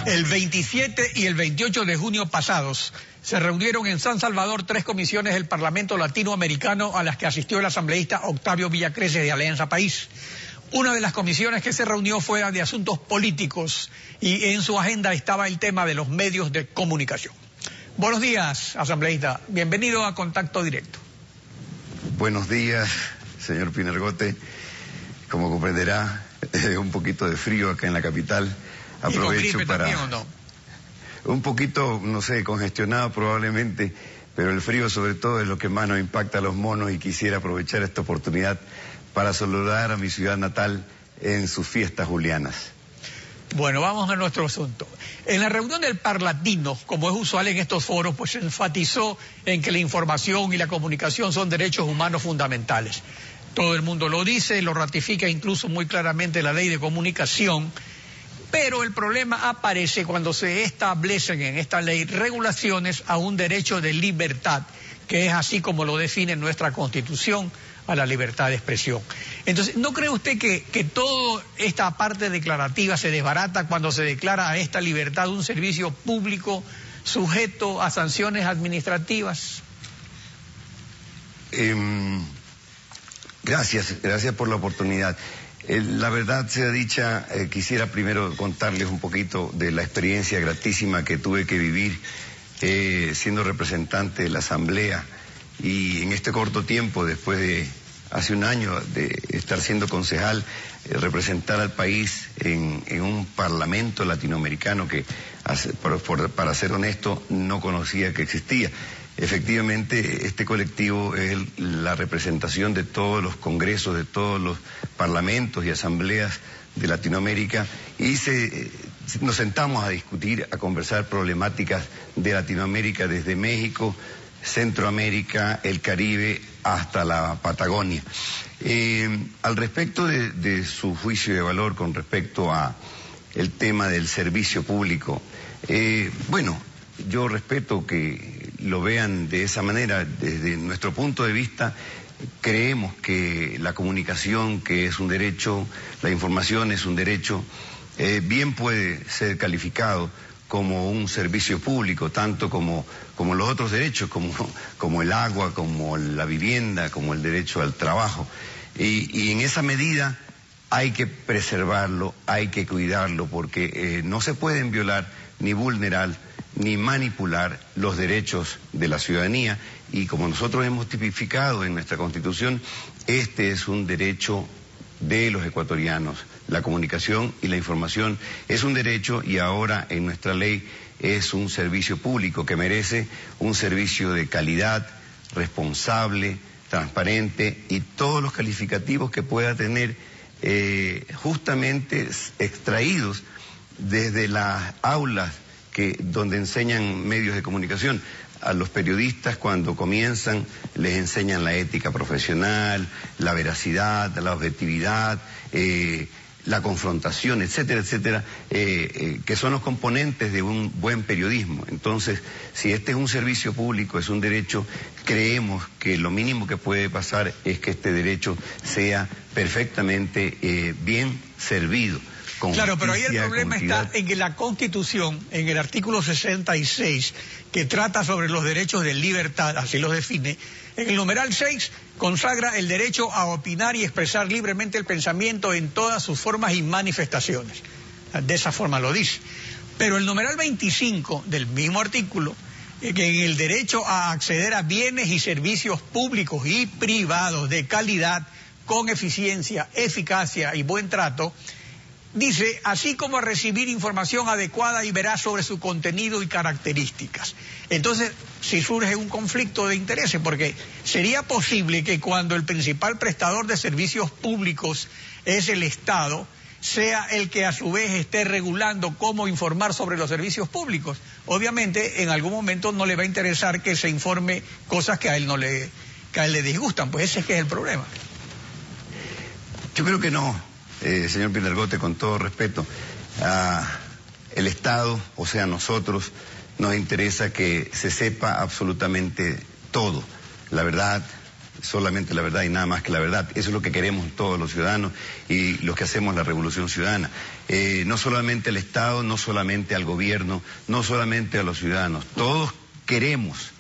El 27 y el 28 de junio pasados se reunieron en San Salvador 3 comisiones del Parlamento Latinoamericano a las que asistió el asambleísta Octavio Villacreces de Alianza País. Una de las comisiones que se reunió fue la de Asuntos Políticos y en su agenda estaba el tema de los medios de comunicación. Buenos días, asambleísta. Bienvenido a Contacto Directo. Buenos días, señor Pinergote. Como comprenderá, un poquito de frío acá en la capital. Aprovecho para... ¿También o no? Un poquito, no sé, congestionado probablemente, pero el frío sobre todo es lo que más nos impacta a los monos y quisiera aprovechar esta oportunidad para saludar a mi ciudad natal en sus fiestas julianas. Bueno, vamos a nuestro asunto. En la reunión del Parlatino, como es usual en estos foros, pues se enfatizó en que la información y la comunicación son derechos humanos fundamentales. Todo el mundo lo dice, lo ratifica incluso muy claramente la ley de comunicación, pero el problema aparece cuando se establecen en esta ley regulaciones a un derecho de libertad, que es así como lo define nuestra Constitución, a la libertad de expresión. Entonces, ¿no cree usted que toda esta parte declarativa se desbarata cuando se declara a esta libertad un servicio público sujeto a sanciones administrativas? Gracias por la oportunidad. La verdad sea dicha, quisiera primero contarles un poquito de la experiencia gratísima que tuve que vivir siendo representante de la Asamblea y en este corto tiempo, después de hace un año de estar siendo concejal, representar al país en un parlamento latinoamericano que, para ser honesto, no conocía que existía. Efectivamente, este colectivo es la representación de todos los congresos, de todos los parlamentos y asambleas de Latinoamérica y nos sentamos a discutir, a conversar problemáticas de Latinoamérica desde México, Centroamérica, el Caribe hasta la Patagonia. Al respecto de su juicio de valor con respecto a el tema del servicio público, bueno, yo respeto que lo vean de esa manera. Desde nuestro punto de vista, creemos que la comunicación, que es un derecho, la información es un derecho, bien puede ser calificado como un servicio público, tanto como los otros derechos, como el agua, como la vivienda, como el derecho al trabajo. Y en esa medida hay que preservarlo, hay que cuidarlo, porque no se pueden violar ni vulnerar ni manipular los derechos de la ciudadanía. Y como nosotros hemos tipificado en nuestra Constitución, este es un derecho de los ecuatorianos. La comunicación y la información es un derecho y ahora en nuestra ley es un servicio público que merece un servicio de calidad, responsable, transparente y todos los calificativos que pueda tener justamente extraídos desde las aulas donde enseñan medios de comunicación. A los periodistas cuando comienzan les enseñan la ética profesional, la veracidad, la objetividad, la confrontación, etcétera, etcétera, que son los componentes de un buen periodismo. Entonces, si este es un servicio público, es un derecho, creemos que lo mínimo que puede pasar es que este derecho sea perfectamente bien servido. Claro, pero ahí el problema está en que la Constitución, en el artículo 66, que trata sobre los derechos de libertad, así los define, en el numeral 6 consagra el derecho a opinar y expresar libremente el pensamiento en todas sus formas y manifestaciones. De esa forma lo dice. Pero el numeral 25 del mismo artículo, que en el derecho a acceder a bienes y servicios públicos y privados de calidad, con eficiencia, eficacia y buen trato, dice, así como a recibir información adecuada y veraz sobre su contenido y características. Entonces, si surge un conflicto de intereses, porque sería posible que cuando el principal prestador de servicios públicos es el Estado, sea el que a su vez esté regulando cómo informar sobre los servicios públicos. Obviamente, en algún momento no le va a interesar que se informe cosas que a él le disgustan, pues ese es que es el problema. Yo creo que no. Señor Pinergote, con todo respeto, el Estado, o sea, nosotros, nos interesa que se sepa absolutamente todo, la verdad, solamente la verdad y nada más que la verdad. Eso es lo que queremos todos los ciudadanos y los que hacemos la revolución ciudadana. No solamente al Estado, no solamente al gobierno, no solamente a los ciudadanos. Todos queremos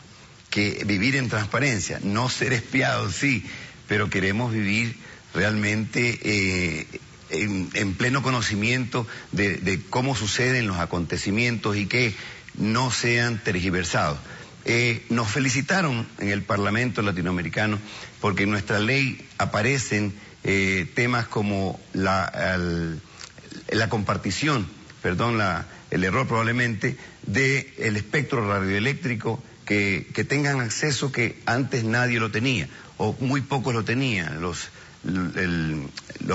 vivir en transparencia, no ser espiados, sí, pero queremos vivir realmente en pleno conocimiento de cómo suceden los acontecimientos y que no sean tergiversados. Nos felicitaron en el Parlamento latinoamericano porque en nuestra ley aparecen temas como la compartición, el error probablemente, del espectro radioeléctrico que tengan acceso que antes nadie lo tenía o muy pocos lo tenían, los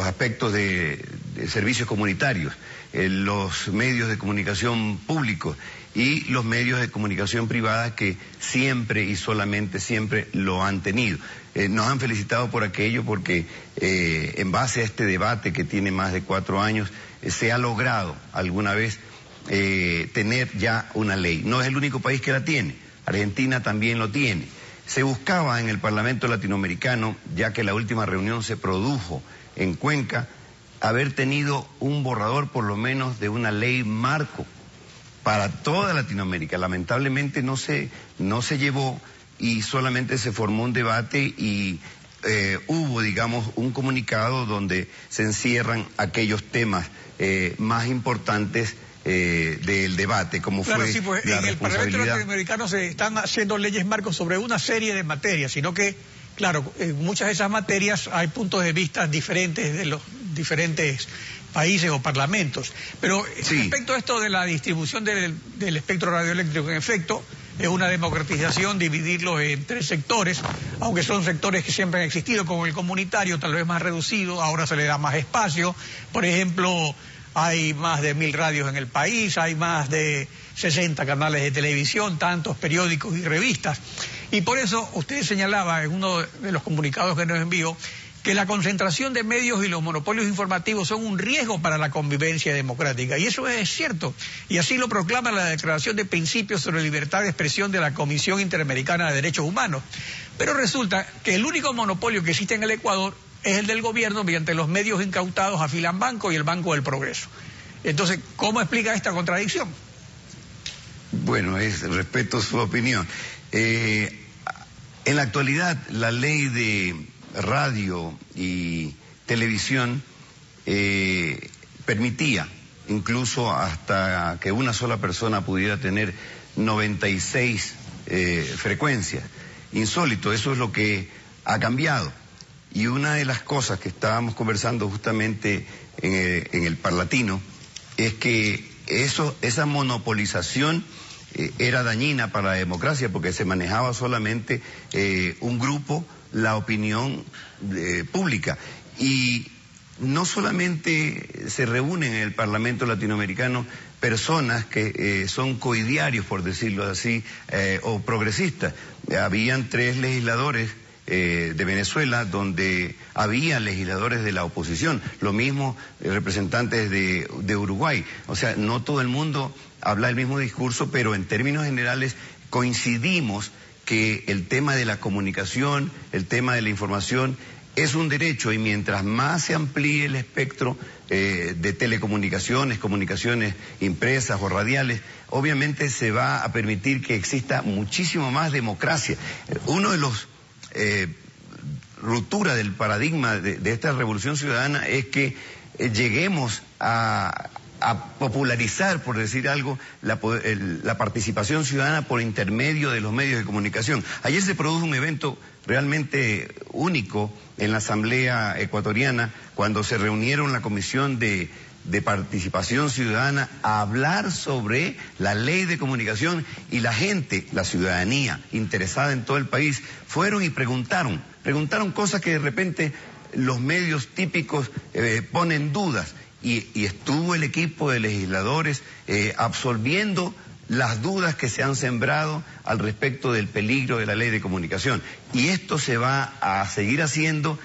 aspectos de servicios comunitarios, los medios de comunicación públicos y los medios de comunicación privada que siempre y solamente siempre lo han tenido. Nos han felicitado por aquello porque en base a este debate que tiene más de 4 años se ha logrado alguna vez tener ya una ley. No es el único país que la tiene, Argentina también lo tiene. Se buscaba en el Parlamento latinoamericano, ya que la última reunión se produjo en Cuenca, haber tenido un borrador por lo menos de una ley marco para toda Latinoamérica. Lamentablemente no se llevó y solamente se formó un debate y hubo, digamos, un comunicado donde se encierran aquellos temas más importantes del debate, como claro, fue sí, pues, la en el Parlamento latinoamericano se están haciendo leyes marcos sobre una serie de materias, sino que, claro, en muchas de esas materias hay puntos de vista diferentes de los diferentes países o parlamentos. Pero sí, respecto a esto de la distribución del espectro radioeléctrico, en efecto, es una democratización dividirlo en 3 sectores, aunque son sectores que siempre han existido, como el comunitario, tal vez más reducido, ahora se le da más espacio. Por ejemplo, hay más de 1000 radios en el país, hay más de 60 canales de televisión, tantos periódicos y revistas. Y por eso usted señalaba en uno de los comunicados que nos envió que la concentración de medios y los monopolios informativos son un riesgo para la convivencia democrática. Y eso es cierto. Y así lo proclama la Declaración de Principios sobre Libertad de Expresión de la Comisión Interamericana de Derechos Humanos. Pero resulta que el único monopolio que existe en el Ecuador es el del gobierno mediante los medios incautados a Filambanco y el Banco del Progreso. Entonces, ¿cómo explica esta contradicción? Bueno, respeto su opinión. En la actualidad, la ley de radio y televisión permitía incluso hasta que una sola persona pudiera tener 96 frecuencias. Insólito, eso es lo que ha cambiado. Y una de las cosas que estábamos conversando justamente en el Parlatino es que esa monopolización era dañina para la democracia porque se manejaba solamente un grupo, la opinión pública. Y no solamente se reúnen en el Parlamento latinoamericano personas que son coidiarios, por decirlo así, o progresistas. Habían 3 legisladores de Venezuela, donde había legisladores de la oposición, lo mismo representantes de Uruguay. O sea, no todo el mundo habla el mismo discurso, pero en términos generales coincidimos que el tema de la comunicación, el tema de la información es un derecho, y mientras más se amplíe el espectro de telecomunicaciones, comunicaciones impresas o radiales, obviamente se va a permitir que exista muchísimo más democracia. Uno de los ruptura del paradigma de esta revolución ciudadana es que lleguemos a popularizar, por decir algo, la participación ciudadana por intermedio de los medios de comunicación. Ayer se produjo un evento realmente único en la Asamblea Ecuatoriana, cuando se reunieron la Comisión de Participación Ciudadana a hablar sobre la ley de comunicación, y la gente, la ciudadanía interesada en todo el país, fueron y preguntaron cosas que de repente los medios típicos ponen dudas, y estuvo el equipo de legisladores absolviendo las dudas que se han sembrado al respecto del peligro de la ley de comunicación. Y esto se va a seguir haciendo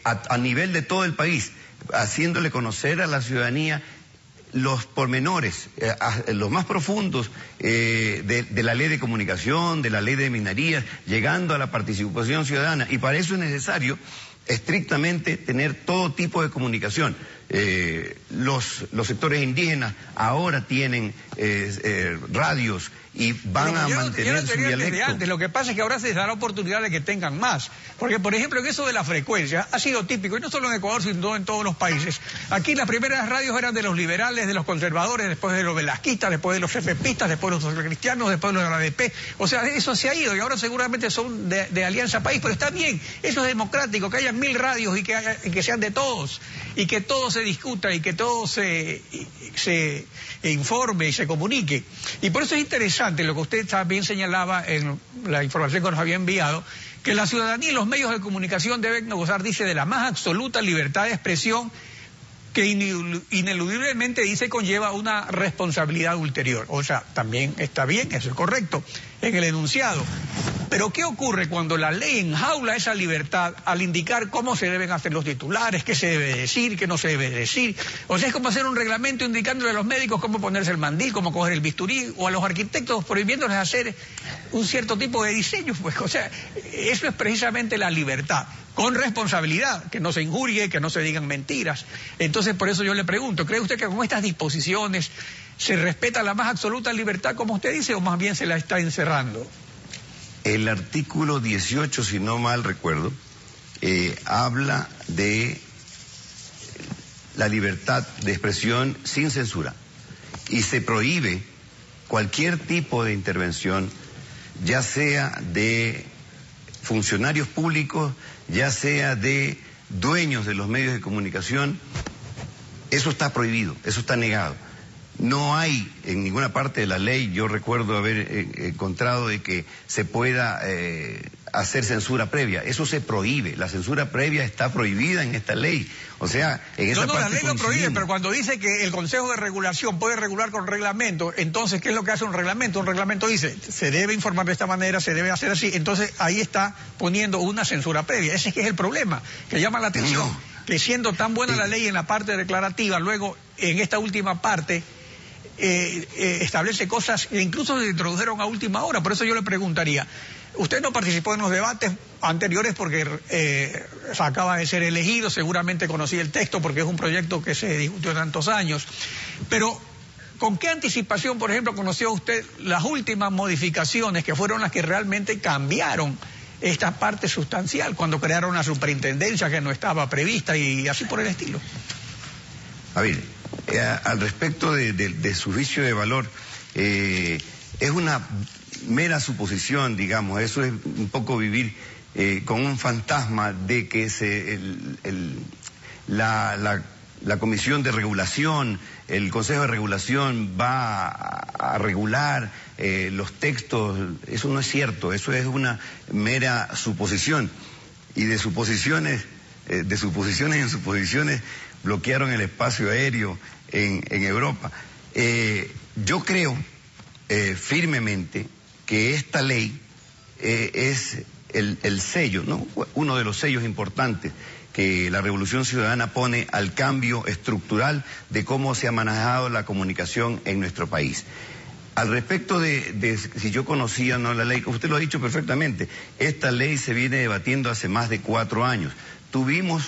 a nivel de todo el país, haciéndole conocer a la ciudadanía los pormenores, los más profundos de la ley de comunicación, de la ley de minería, llegando a la participación ciudadana. Y para eso es necesario estrictamente tener todo tipo de comunicación. Los sectores indígenas ahora tienen radios y van a mantener su dialecto. Antes. Lo que pasa es que ahora se les da la oportunidad de que tengan más. Porque, por ejemplo, en eso de la frecuencia ha sido típico, y no solo en Ecuador, sino en todos los países. Aquí las primeras radios eran de los liberales, de los conservadores, después de los velasquistas, después de los FPistas, después de los socialcristianos, después de los de la ADP. O sea, eso se ha ido y ahora seguramente son de Alianza País, pero está bien, eso es democrático, que haya 1000 radios y que sean de todos, y que todo se discuta y que todo se informe y se comunique. Y por eso es interesante lo que usted también señalaba en la información que nos había enviado, que la ciudadanía y los medios de comunicación deben gozar, dice, de la más absoluta libertad de expresión, que ineludiblemente, dice, conlleva una responsabilidad ulterior. O sea, también está bien, eso es correcto en el enunciado. Pero ¿qué ocurre cuando la ley enjaula esa libertad al indicar cómo se deben hacer los titulares, qué se debe decir, qué no se debe decir? O sea, es como hacer un reglamento indicándole a los médicos cómo ponerse el mandil, cómo coger el bisturí, o a los arquitectos prohibiéndoles hacer un cierto tipo de diseño. Pues, o sea, eso es precisamente la libertad, con responsabilidad, que no se injurie, que no se digan mentiras. Entonces, por eso yo le pregunto, ¿cree usted que con estas disposiciones se respeta la más absoluta libertad, como usted dice, o más bien se la está encerrando? El artículo 18, si no mal recuerdo, habla de la libertad de expresión sin censura y se prohíbe cualquier tipo de intervención, ya sea de funcionarios públicos, ya sea de dueños de los medios de comunicación. Eso está prohibido, eso está negado. No hay en ninguna parte de la ley, yo recuerdo haber encontrado de que se pueda hacer censura previa. Eso se prohíbe, la censura previa está prohibida en esta ley. O sea, en esa parte la ley lo prohíbe, pero cuando dice que el Consejo de Regulación puede regular con reglamento, entonces, ¿qué es lo que hace un reglamento? Un reglamento dice, se debe informar de esta manera, se debe hacer así. Entonces, ahí está poniendo una censura previa. Ese es que es el problema, que llama la atención. No. Que siendo tan buena la ley en la parte declarativa, luego, en esta última parte, establece cosas que incluso se introdujeron a última hora. Por eso yo le preguntaría, usted no participó en los debates anteriores porque acaba de ser elegido, seguramente conocía el texto porque es un proyecto que se discutió tantos años, pero ¿con qué anticipación, por ejemplo, conoció usted las últimas modificaciones que fueron las que realmente cambiaron esta parte sustancial cuando crearon una superintendencia que no estaba prevista y así por el estilo? A ver, al respecto de su juicio de valor, es una mera suposición, digamos. Eso es un poco vivir con un fantasma de que la Comisión de Regulación, el Consejo de Regulación va a regular los textos. Eso no es cierto, eso es una mera suposición. Y de suposiciones en suposiciones bloquearon el espacio aéreo en Europa. Yo creo firmemente que esta ley es el sello, ¿no? Uno de los sellos importantes que la Revolución Ciudadana pone al cambio estructural de cómo se ha manejado la comunicación en nuestro país. Al respecto de si yo conocía o no la ley, usted lo ha dicho perfectamente, esta ley se viene debatiendo hace más de 4 años. Tuvimos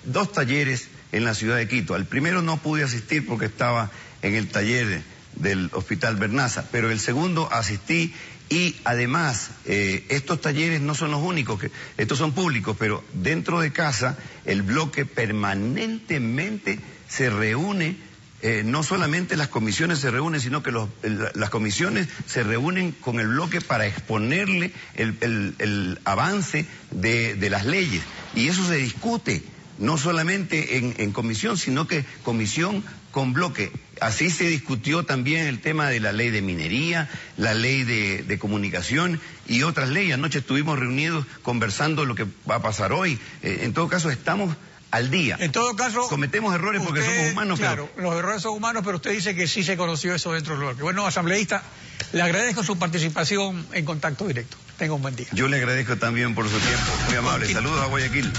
2 talleres en la ciudad de Quito. Al primero no pude asistir porque estaba en el taller del Hospital Bernaza, pero el segundo asistí y además estos talleres no son los únicos, estos son públicos, pero dentro de casa el bloque permanentemente se reúne, no solamente las comisiones se reúnen, sino que las comisiones se reúnen con el bloque para exponerle el avance de las leyes y eso se discute. No solamente en comisión, sino que comisión con bloque. Así se discutió también el tema de la ley de minería, la ley de comunicación y otras leyes. Anoche estuvimos reunidos conversando lo que va a pasar hoy. En todo caso, estamos al día. En todo caso, cometemos errores porque somos humanos. Claro, pero los errores son humanos, pero usted dice que sí se conoció eso dentro del bloque. Bueno, asambleísta, le agradezco su participación en Contacto Directo. Tenga un buen día. Yo le agradezco también por su tiempo. Muy amable. Saludos a Guayaquil.